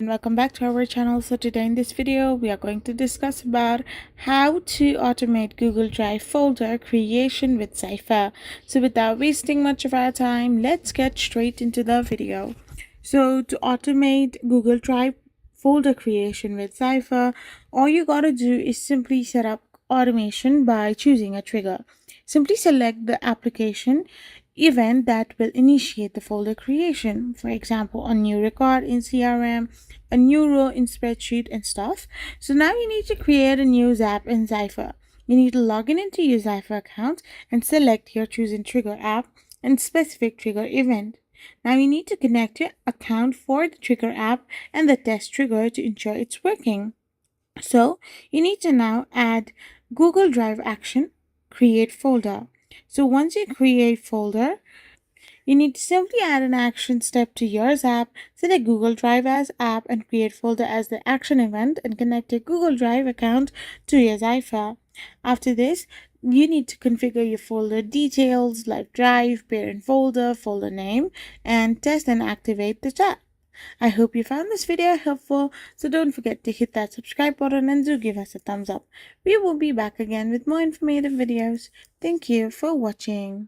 And welcome back to our channel. So today in this video we are going to discuss about how to automate Google Drive folder creation with Cipher. So without wasting much of our time, let's get straight into the video. So to automate Google Drive folder creation with Cipher, all you gotta do is simply set up automation by choosing a trigger. Simply select the application event that will initiate the folder creation. For example, a new record in CRM, a new row in spreadsheet and stuff. So now you need to create a new Zap in Cipher. You need to log in into your Cipher account and select your chosen trigger app and specific trigger event. Now you need to connect your account for the trigger app and the test trigger to ensure it's working. So you need to now add Google Drive action, create folder. So once you create folder, you need to simply add an action step to your app, select Google Drive as app and create folder as the action event and connect your Google Drive account to your Cipher. After this, you need to configure your folder details like drive, parent folder, folder name, and test and activate the chat. I hope you found this video helpful, so don't forget to hit that subscribe button and do give us a thumbs up. We will be back again with more informative videos. Thank you for watching.